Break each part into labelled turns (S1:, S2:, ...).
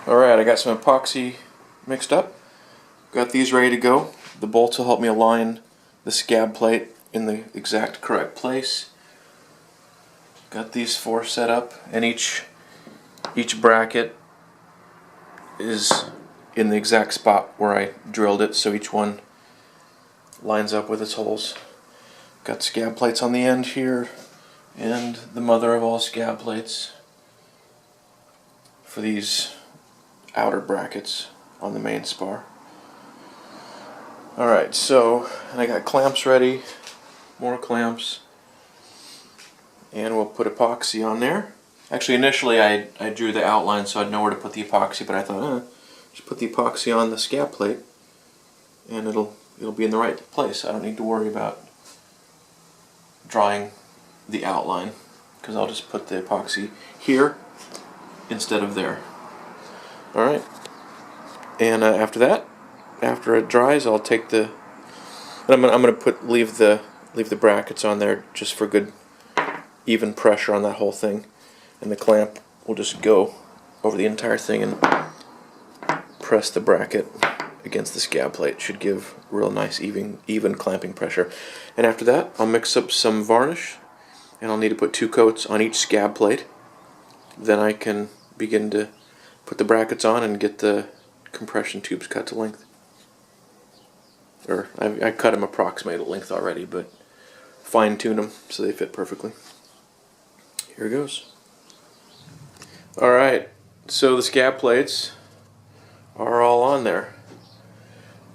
S1: Alright, I got some epoxy mixed up. Got these ready to go. The bolts will help me align the scab plate in the exact correct place. Got these 4 set up, and each bracket is in the exact spot where I drilled it, so each one lines up with its holes. Got scab plates on the end here, and the mother of all scab plates for these outer brackets on the main spar. Alright, so and I got clamps ready, more clamps, and we'll put epoxy on there. Actually, initially I drew the outline so I'd know where to put the epoxy, but I thought, just put the epoxy on the scab plate and it'll be in the right place. I don't need to worry about drawing the outline, because I'll just put the epoxy here instead of there. Alright, and after that, after it dries, I'll take the, I'm gonna leave the brackets on there just for good even pressure on that whole thing, and the clamp will just go over the entire thing and press the bracket against the scab plate. Should give real nice even clamping pressure. And after that, I'll mix up some varnish, and I'll need to put 2 coats on each scab plate. Then I can begin to put the brackets on and get the compression tubes cut to length. Or I cut them approximate length already, but fine tune them so they fit perfectly. Here goes. Alright, so the scab plates are all on there.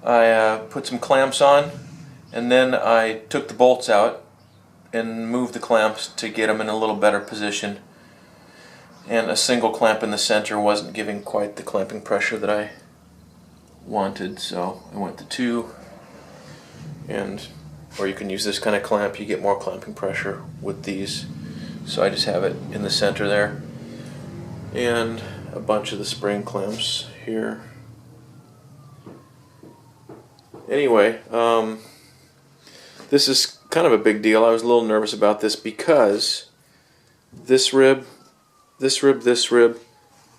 S1: I put some clamps on, and then I took the bolts out and moved the clamps to get them in a little better position. And a single clamp in the center wasn't giving quite the clamping pressure that I wanted, so I went to 2. Or you can use this kind of clamp, you get more clamping pressure with these. So I just have it in the center there. And a bunch of the spring clamps here. Anyway, this is kind of a big deal. I was a little nervous about this because this rib, this rib, this rib,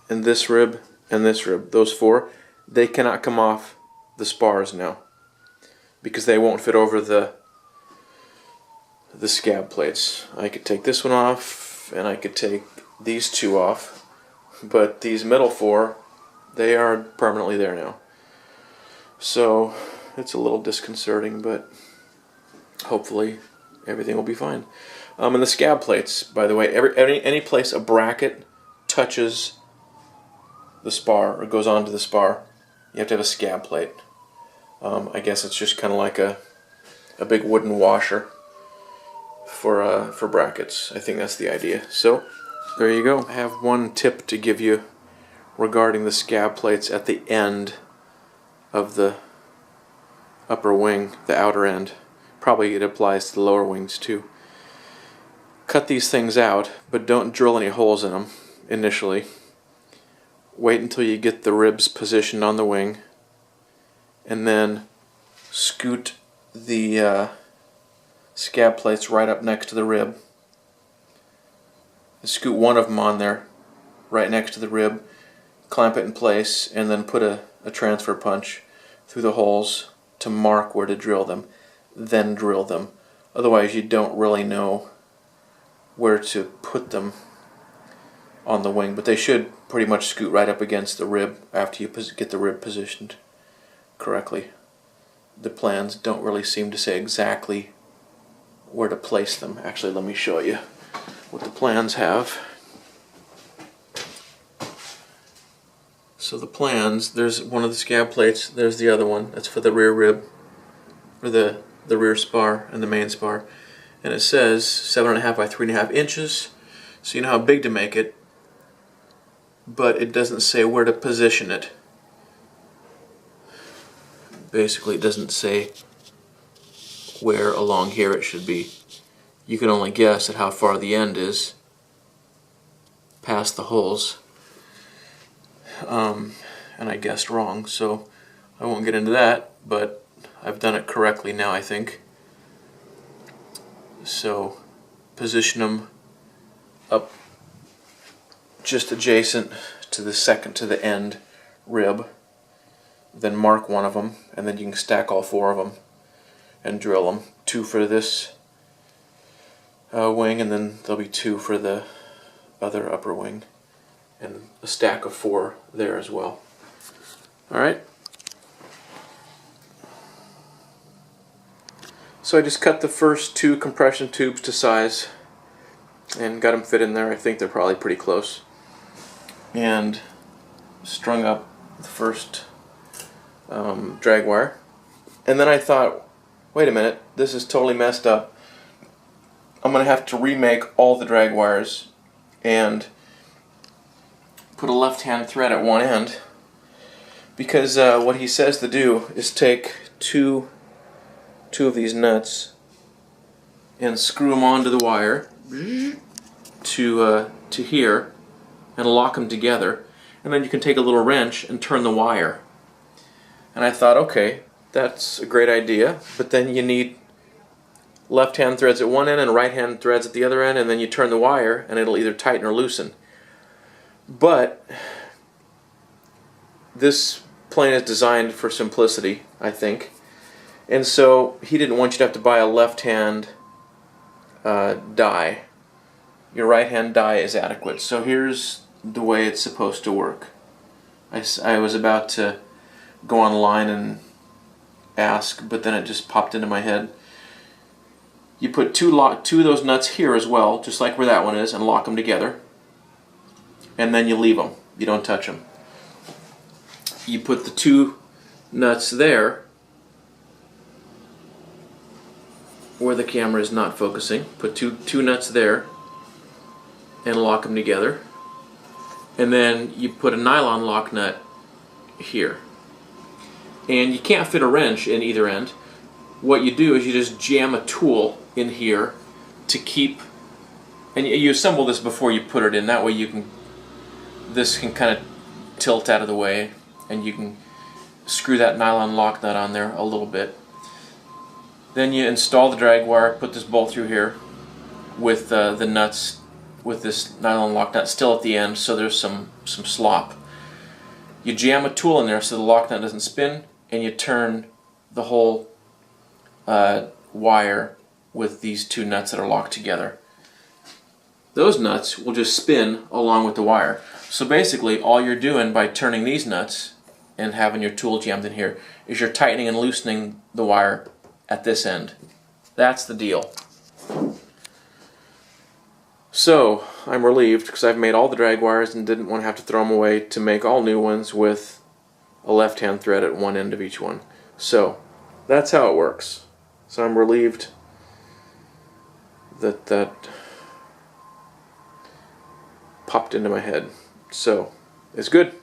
S1: and this rib, and this rib, those 4, they cannot come off the spars now because they won't fit over the scab plates. I could take this one off, and I could take these 2 off, but these middle 4, they are permanently there now. So it's a little disconcerting, but hopefully everything will be fine. And the scab plates, by the way, any place a bracket touches the spar or goes onto the spar, you have to have a scab plate. I guess it's just kind of like a big wooden washer for brackets. I think that's the idea. So there you go. I have one tip to give you regarding the scab plates at the end of the upper wing, the outer end. Probably it applies to the lower wings too. Cut these things out, but don't drill any holes in them initially. Wait until you get the ribs positioned on the wing, and then scoot the scab plates right up next to the rib. Scoot one of them on there, right next to the rib, clamp it in place, and then put a transfer punch through the holes to mark where to drill them, then drill them. Otherwise you don't really know where to put them on the wing, but they should pretty much scoot right up against the rib after you get the rib positioned correctly. The plans don't really seem to say exactly where to place them. Actually, let me show you what the plans have. So the plans, there's one of the scab plates, there's the other one, that's for the rear rib, or the rear spar and the main spar. And it says 7.5 by 3.5 inches, so you know how big to make it, but it doesn't say where to position it. Basically, it doesn't say where along here it should be. You can only guess at how far the end is past the holes. And I guessed wrong, so I won't get into that, but I've done it correctly now, I think. So position them up just adjacent to the end rib. Then mark one of them, and then you can stack all 4 of them and drill them. 2 for this wing, and then there'll be 2 for the other upper wing, and a stack of 4 there as well. Alright. So I just cut the first 2 compression tubes to size and got them fit in there. I think they're probably pretty close. And strung up the first drag wire. And then I thought, wait a minute, this is totally messed up. I'm going to have to remake all the drag wires and put a left-hand thread at one end, because what he says to do is take two of these nuts and screw them onto the wire to here and lock them together, and then you can take a little wrench and turn the wire. And I thought, okay, that's a great idea, but then you need left-hand threads at one end and right-hand threads at the other end, and then you turn the wire and it'll either tighten or loosen. But this plane is designed for simplicity, I think, and so he didn't want you to have to buy a left-hand die. Your right-hand die is adequate. So here's the way it's supposed to work. I was about to go online and ask, but then it just popped into my head. You put two of those nuts here as well, just like where that one is, and lock them together. And then you leave them. You don't touch them. You put the 2 nuts there, where the camera is not focusing. Put two nuts there and lock them together. And then you put a nylon lock nut here. And you can't fit a wrench in either end. What you do is you just jam a tool in here to keep, and you assemble this before you put it in. That way this can kind of tilt out of the way, and you can screw that nylon lock nut on there a little bit. Then you install the drag wire, put this bolt through here with the nuts, with this nylon lock nut still at the end, so there's some slop. You jam a tool in there so the lock nut doesn't spin, and you turn the whole wire with these 2 nuts that are locked together. Those nuts will just spin along with the wire. So basically all you're doing by turning these nuts and having your tool jammed in here is you're tightening and loosening the wire at this end. That's the deal. So I'm relieved, because I've made all the drag wires and didn't want to have to throw them away to make all new ones with a left-hand thread at one end of each one. So that's how it works. So I'm relieved that popped into my head. So it's good.